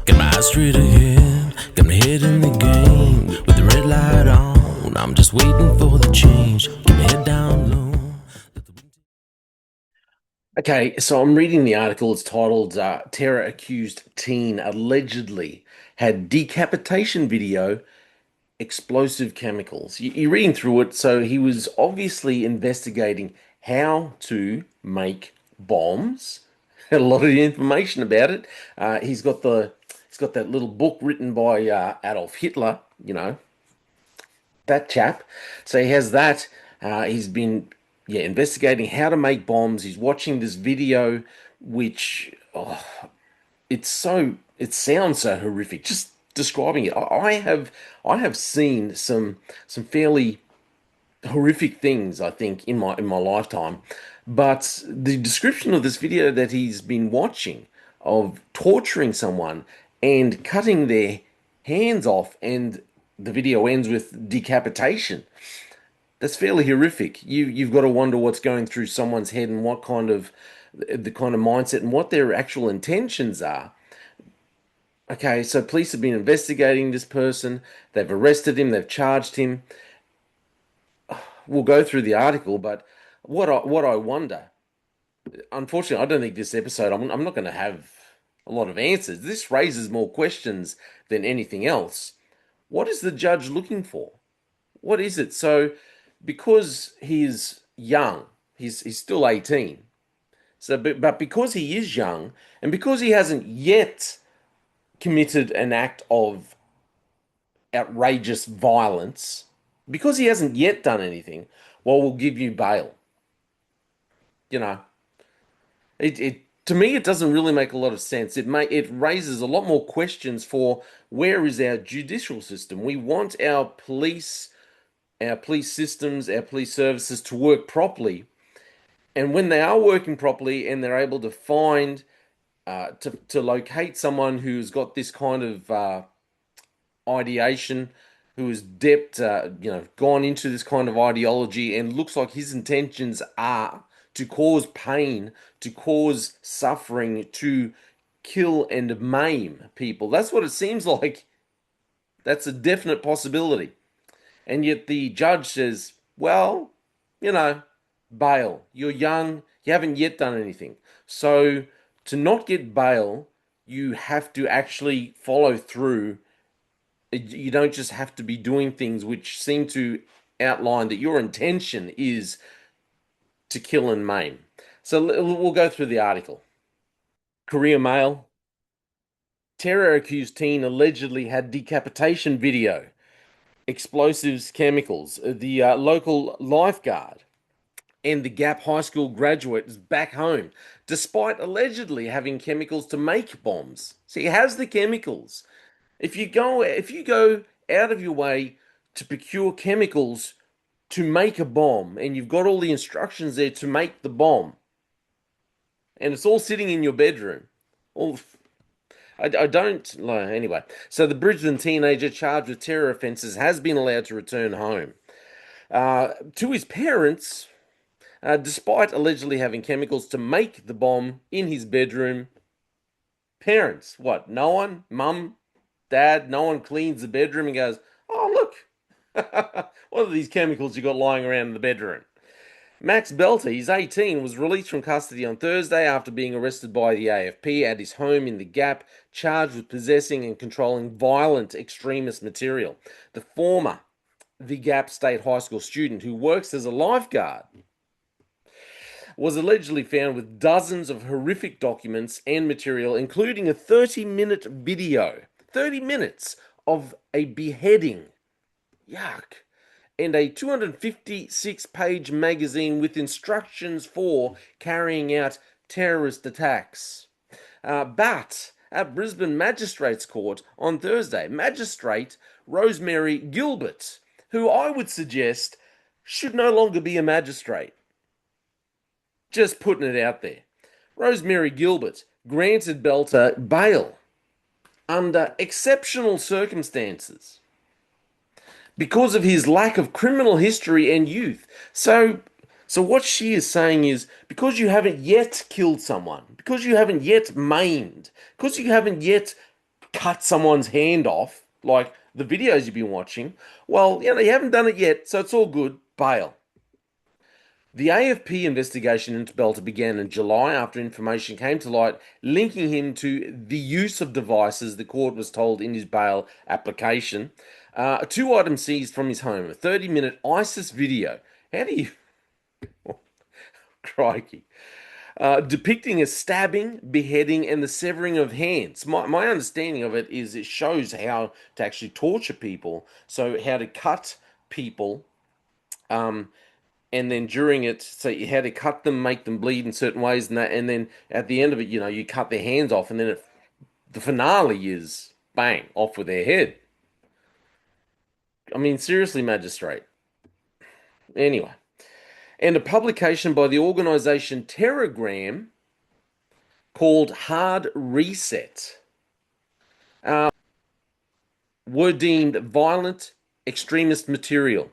Got my eyes straight ahead, got my head in the game. With the red light on, I'm just waiting for the change. Keep my head down low. Okay, so I'm reading the article. It's titled Terror Accused Teen Allegedly Had Decapitation Video, Explosive Chemicals. You're reading through it, so he was obviously investigating how to make bombs. Had a lot of information about it. He's got that little book written by Adolf Hitler, that chap. So he has that. He's been investigating how to make bombs. He's watching this video, which it sounds so horrific. Just describing it, I have seen some fairly horrific things, I think, in my lifetime. But the description of this video that he's been watching of torturing someone and cutting their hands off, and the video ends with decapitation. That's fairly horrific. You've got to wonder what's going through someone's head and what kind of the kind of mindset and what their actual intentions are. Okay, so police have been investigating this person. They've arrested him. They've charged him. We'll go through the article, but what I wonder, unfortunately, I don't think this episode, I'm not going to have a lot of answers. This raises more questions than anything else. What is the judge looking for? What is it? So, because he's young, he's still 18. So, but because he is young, and because he hasn't yet committed an act of outrageous violence, because he hasn't yet done anything, well, we'll give you bail. You know, it to me it doesn't really make a lot of sense. It raises a lot more questions for where is our judicial system? We want our police systems, our police services to work properly. And when they are working properly and they're able to find to locate someone who's got this kind of ideation, who has gone into this kind of ideology and looks like his intentions are to cause pain, to cause suffering, to kill and maim people. That's what it seems like. That's a definite possibility. And yet the judge says, well, you know, bail. You're young, you haven't yet done anything. So to not get bail, you have to actually follow through. You don't just have to be doing things which seem to outline that your intention is to kill and maim. So we'll go through the article. Korea Mail. Terror accused teen allegedly had decapitation video. Explosives chemicals. The local lifeguard and the Gap High School graduate is back home, despite allegedly having chemicals to make bombs. So he has the chemicals. If you go out of your way to procure chemicals to make a bomb, and you've got all the instructions there to make the bomb, and it's all sitting in your bedroom, all I don't anyway. So the Brisbane teenager charged with terror offences has been allowed to return home to his parents, despite allegedly having chemicals to make the bomb in his bedroom. Parents, what? No one, mum, dad, no one cleans the bedroom and goes, "Oh look, what are these chemicals you got lying around in the bedroom?" Max Belter, he's 18, was released from custody on Thursday after being arrested by the AFP at his home in the Gap, charged with possessing and controlling violent extremist material. The former the Gap State High School student who works as a lifeguard was allegedly found with dozens of horrific documents and material, including a 30-minute video. 30 minutes of a beheading. Yuck. And a 256-page magazine with instructions for carrying out terrorist attacks. But at Brisbane Magistrates Court on Thursday, Magistrate Rosemary Gilbert, who I would suggest should no longer be a magistrate. Just putting it out there. Rosemary Gilbert granted Belter bail under exceptional circumstances because of his lack of criminal history and youth. So what she is saying is, because you haven't yet killed someone, because you haven't yet maimed, because you haven't yet cut someone's hand off, like the videos you've been watching, well, you haven't done it yet, so it's all good. Bail. The AFP investigation into Belter began in July after information came to light linking him to the use of devices, the court was told in his bail application. Two items seized from his home, a 30-minute ISIS video. How do you... Crikey. Depicting a stabbing, beheading, and the severing of hands. My understanding of it is it shows how to actually torture people, so how to cut people, um, and then during it, so you had to cut them, make them bleed in certain ways, and then at the end of it, you cut their hands off, and then the finale is bang, off with their head. I mean, seriously, magistrate. Anyway, and a publication by the organization Telegram called Hard Reset were deemed violent extremist material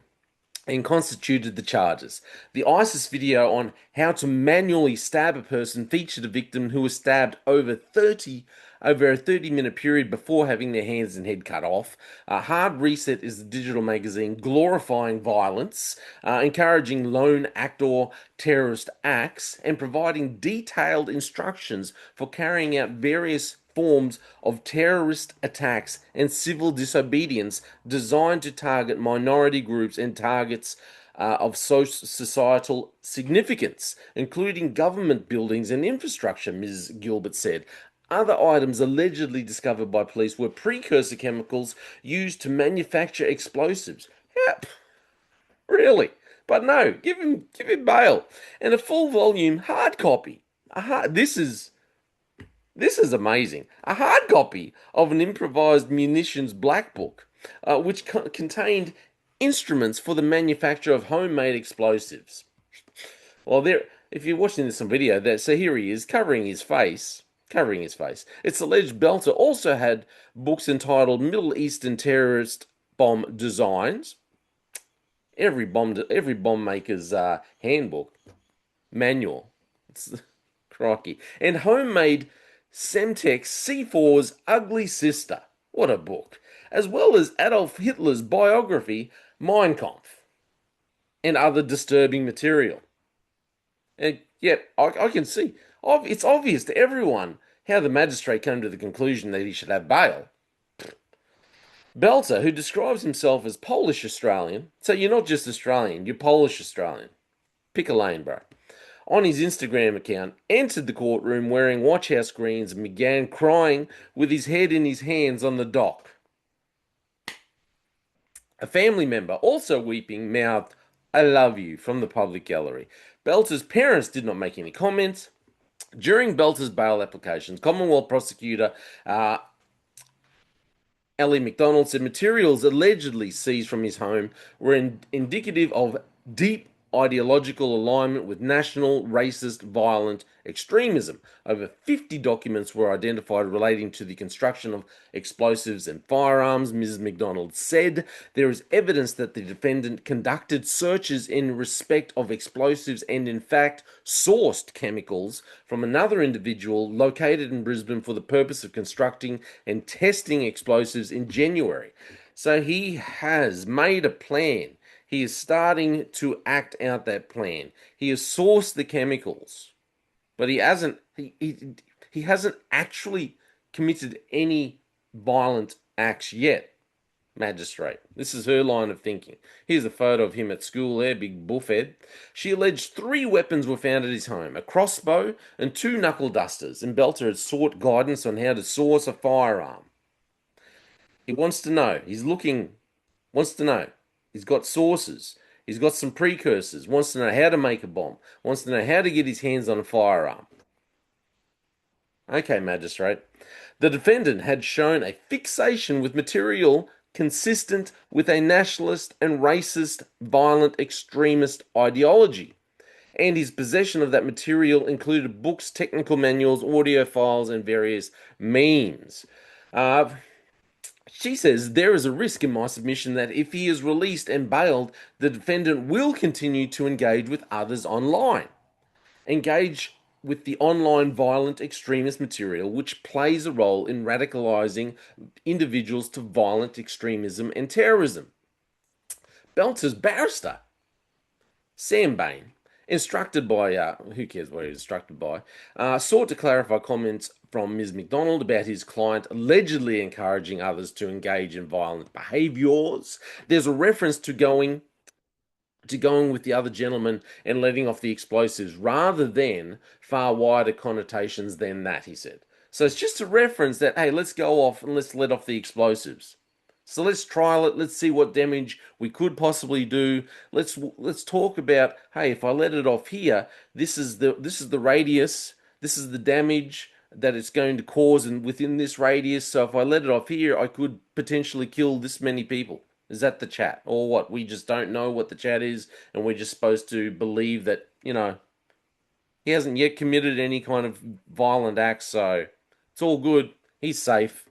and constituted the charges. The ISIS video on how to manually stab a person featured a victim who was stabbed over a 30-minute period before having their hands and head cut off. Hard Reset is the digital magazine glorifying violence, encouraging lone actor terrorist acts, and providing detailed instructions for carrying out various forms of terrorist attacks and civil disobedience designed to target minority groups and targets of societal significance, including government buildings and infrastructure, Ms. Gilbert said. Other items allegedly discovered by police were precursor chemicals used to manufacture explosives. Yep, really? But no, give him bail and a full volume hard copy. This is amazing. A hard copy of an improvised munitions black book, which contained instruments for the manufacture of homemade explosives. Well, if you're watching this on video, so here he is covering his face. Covering his face. It's alleged Belter also had books entitled Middle Eastern Terrorist Bomb Designs. Every bomb maker's handbook manual. It's crikey. And homemade Semtex C4's Ugly Sister. What a book. As well as Adolf Hitler's biography, Mein Kampf, and other disturbing material. And yet, I can see, it's obvious to everyone how the magistrate came to the conclusion that he should have bail. Belter, who describes himself as Polish Australian, so you're not just Australian, you're Polish Australian. Pick a lane, bro. On his Instagram account, entered the courtroom wearing watchhouse greens and began crying with his head in his hands on the dock. A family member, also weeping, mouthed, "I love you," from the public gallery. Belter's parents did not make any comments. During Belter's bail applications, Commonwealth prosecutor Ellie McDonald said materials allegedly seized from his home were indicative of deep ideological alignment with national, racist, violent extremism. Over 50 documents were identified relating to the construction of explosives and firearms, Mrs. McDonald said. There is evidence that the defendant conducted searches in respect of explosives and, in fact, sourced chemicals from another individual located in Brisbane for the purpose of constructing and testing explosives in January. So he has made a plan. He is starting to act out that plan. He has sourced the chemicals, but he hasn't actually committed any violent acts yet. Magistrate. This is her line of thinking. Here's a photo of him at school there, big buffhead. She alleged 3 weapons were found at his home, a crossbow and 2 knuckle dusters, and Belter had sought guidance on how to source a firearm. He wants to know. Wants to know. He's got sources. He's got some precursors. Wants to know how to make a bomb. Wants to know how to get his hands on a firearm. Okay, magistrate. The defendant had shown a fixation with material consistent with a nationalist and racist, violent extremist ideology. And his possession of that material included books, technical manuals, audio files, and various memes. She says there is a risk in my submission that if he is released and bailed, the defendant will continue to engage with others online. Engage with the online violent extremist material, which plays a role in radicalizing individuals to violent extremism and terrorism. Belter's barrister, Sam Bain, instructed by, who cares what he was instructed by, sought to clarify comments from Ms. McDonald about his client allegedly encouraging others to engage in violent behaviours. There's a reference to going with the other gentleman and letting off the explosives rather than far wider connotations than that, he said. So it's just a reference that, hey, let's go off and let's let off the explosives. So let's trial it. Let's see what damage we could possibly do. Let's talk about, hey, if I let it off here, this is the radius. This is the damage that it's going to cause, and within this radius. So if I let it off here, I could potentially kill this many people. Is that the chat, or what? We just don't know what the chat is, and we're just supposed to believe that he hasn't yet committed any kind of violent acts, so it's all good. He's safe.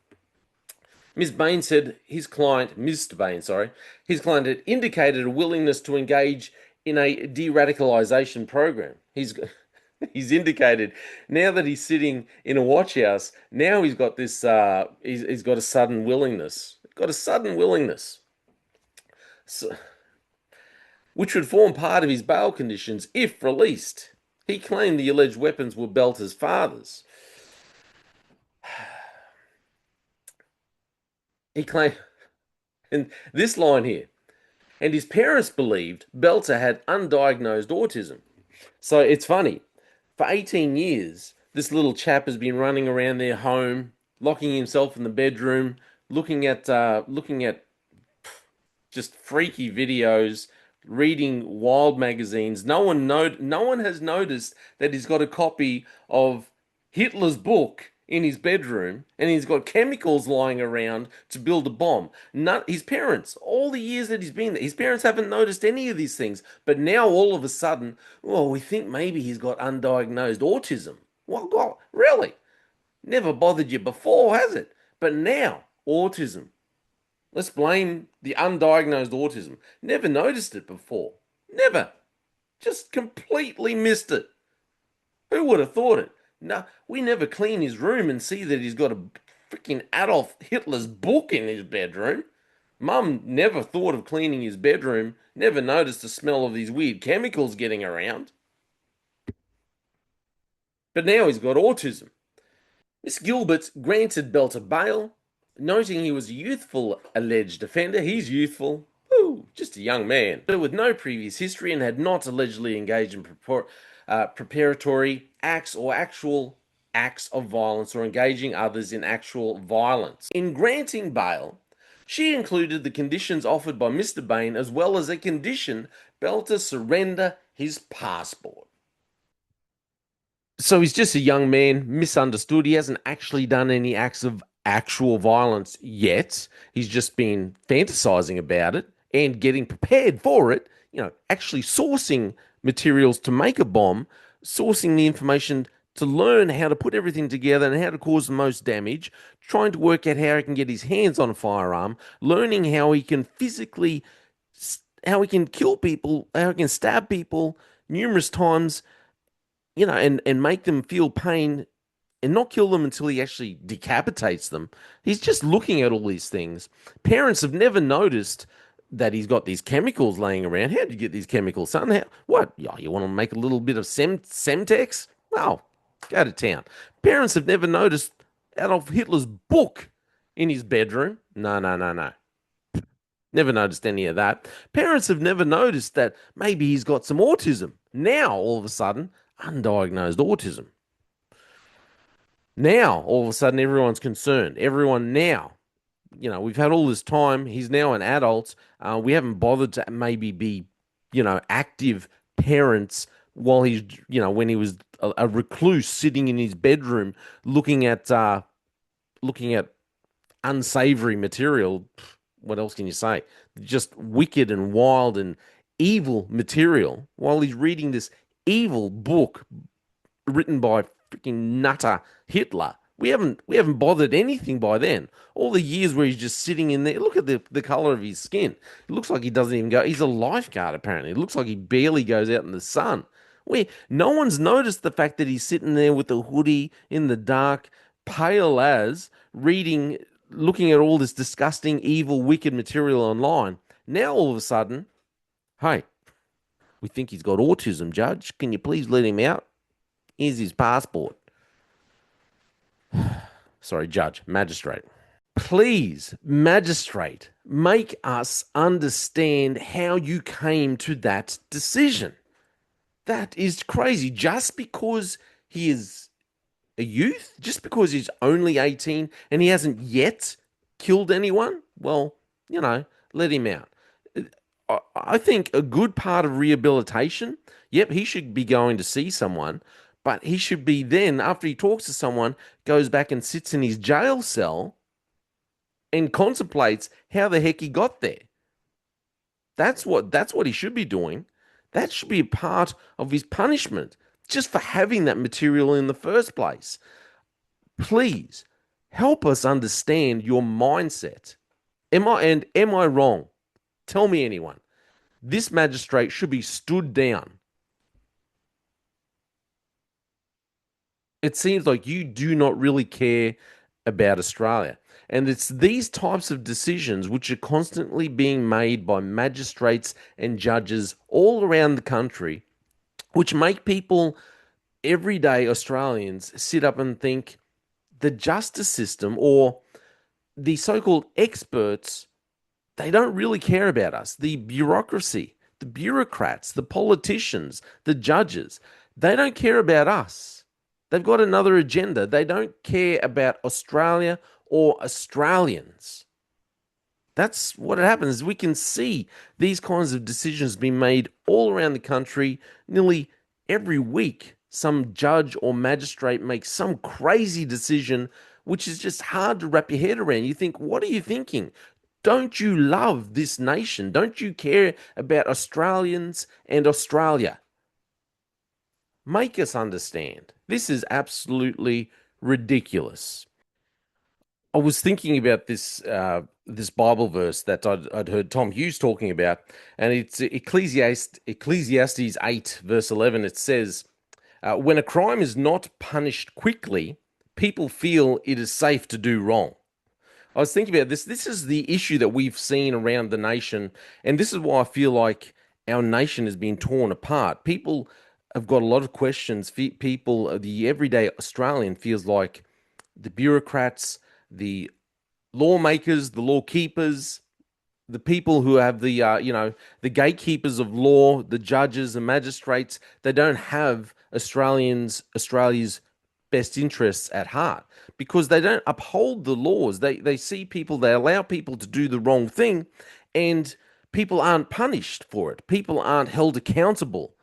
Ms. Bain said Mr. Bain, sorry, his client had indicated a willingness to engage in a de-radicalization program. He's indicated now that he's sitting in a watch house. Now he's got this. He's got a sudden willingness. Got a sudden willingness, so, which would form part of his bail conditions if released. He claimed the alleged weapons were Belter's father's. He claimed, and this line here, and his parents believed Belter had undiagnosed autism. So it's funny. For 18 years, this little chap has been running around their home, locking himself in the bedroom, looking at just freaky videos, reading wild magazines. No one has noticed that he's got a copy of Hitler's book in his bedroom, and he's got chemicals lying around to build a bomb. His parents, all the years that he's been there, his parents haven't noticed any of these things. But now all of a sudden, oh, we think maybe he's got undiagnosed autism. Well, really? Never bothered you before, has it? But now, autism. Let's blame the undiagnosed autism. Never noticed it before. Never. Just completely missed it. Who would have thought it? No, we never clean his room and see that he's got a freaking Adolf Hitler's book in his bedroom. Mum never thought of cleaning his bedroom, never noticed the smell of these weird chemicals getting around. But now he's got autism. Miss Gilbert granted Belter bail, noting he was a youthful alleged offender. He's youthful. Ooh, just a young man, but with no previous history and had not allegedly engaged in preparatory acts or actual acts of violence or engaging others in actual violence. In granting bail, she included the conditions offered by Mr. Bain as well as a condition Belter surrender his passport. So he's just a young man, misunderstood. He hasn't actually done any acts of actual violence yet. He's just been fantasizing about it and getting prepared for it, actually sourcing materials to make a bomb, sourcing the information to learn how to put everything together and how to cause the most damage, trying to work out how he can get his hands on a firearm, learning how he can how he can kill people, how he can stab people numerous times, and make them feel pain and not kill them until he actually decapitates them. He's just looking at all these things. Parents have never noticed that he's got these chemicals laying around. How did you get these chemicals, son? What? Oh, you want to make a little bit of Semtex? Oh, go to town. Parents have never noticed Adolf Hitler's book in his bedroom. No, no, no, no. Never noticed any of that. Parents have never noticed that maybe he's got some autism. Now, all of a sudden, undiagnosed autism. Now, all of a sudden, everyone's concerned. Everyone now, we've had all this time. He's now an adult. We haven't bothered to maybe be, active parents while he's, when he was a recluse sitting in his bedroom looking at unsavory material. What else can you say? Just wicked and wild and evil material while he's reading this evil book written by freaking nutter Hitler. We haven't bothered anything by then. All the years where he's just sitting in there. Look at the color of his skin. It looks like he doesn't even go. He's a lifeguard apparently. It looks like he barely goes out in the sun. No one's noticed the fact that he's sitting there with a hoodie in the dark, pale as, reading, looking at all this disgusting, evil, wicked material online. Now all of a sudden, hey, we think he's got autism, Judge. Can you please let him out? Here's his passport. Sorry, Judge, Magistrate. Please, Magistrate, make us understand how you came to that decision. That is crazy. Just because he is a youth, just because he's only 18 and he hasn't yet killed anyone, well, let him out. I think a good part of rehabilitation, yep, he should be going to see someone, but he should be then, after he talks to someone, goes back and sits in his jail cell and contemplates how the heck he got there. That's what he should be doing. That should be a part of his punishment, just for having that material in the first place. Please help us understand your mindset. Am I wrong? Tell me, anyone. This magistrate should be stood down. It seems like you do not really care about Australia. And it's these types of decisions which are constantly being made by magistrates and judges all around the country, which make people, everyday Australians, sit up and think the justice system or the so-called experts, they don't really care about us. The bureaucracy, the bureaucrats, the politicians, the judges, they don't care about us. They've got another agenda. They don't care about Australia or Australians. That's what happens. We can see these kinds of decisions being made all around the country nearly every week. Some judge or magistrate makes some crazy decision which is just hard to wrap your head around. You think, what are you thinking? Don't you love this nation? Don't you care about Australians and Australia? Make us understand. This is absolutely ridiculous. I was thinking about this Bible verse that I'd heard Tom Hughes talking about, and it's Ecclesiastes 8, verse 11. It says, when a crime is not punished quickly, people feel it is safe to do wrong. I was thinking about this. This is the issue that we've seen around the nation, and this is why I feel like our nation is being torn apart. People have got a lot of questions. People, the everyday Australian feels like the bureaucrats, the lawmakers, the law keepers, the people who have the gatekeepers of law, the judges, the magistrates, they don't have Australia's best interests at heart because they don't uphold the laws. They see people, they allow people to do the wrong thing, and people aren't punished for it. People aren't held accountable.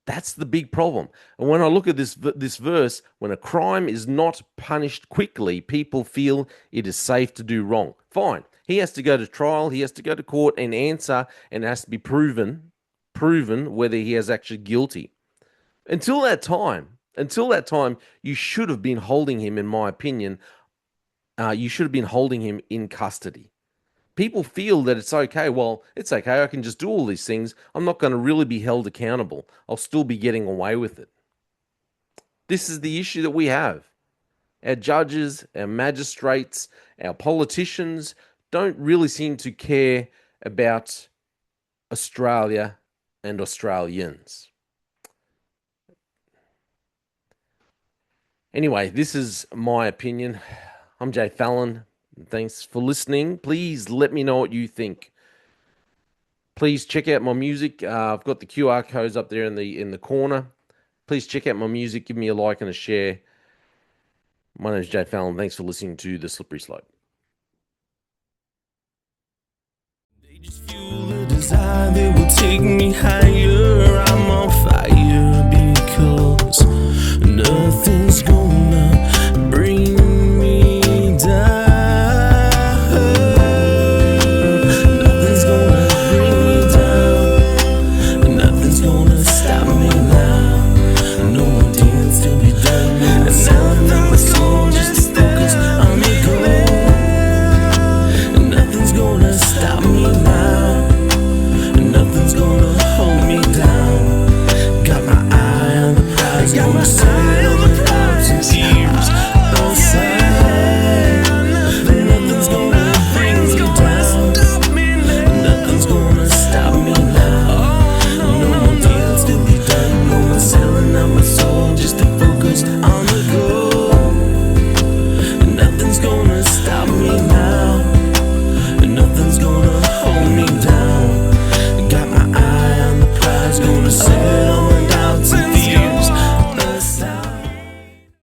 That's the big problem. And when I look at this verse, when a crime is not punished quickly, people feel it is safe to do wrong. Fine. He has to go to trial, he has to go to court and answer, and it has to be proven whether he is actually guilty. Until that time, you should have been holding him, in my opinion, you should have been holding him in custody. People feel that it's okay. Well, it's okay. I can just do all these things. I'm not going to really be held accountable. I'll still be getting away with it. This is the issue that we have. Our judges, our magistrates, our politicians don't really seem to care about Australia and Australians. Anyway, this is my opinion. I'm Jay Fallon. Thanks for listening. Please let me know what you think. Please check out my music. I've got the QR codes up there in the corner. Please check out my music. Give me a like and a share. My name is Jay Fallon. Thanks for listening to The Slippery Slope. They just fuel the desire that will take me higher. I'm on fire because nothing's going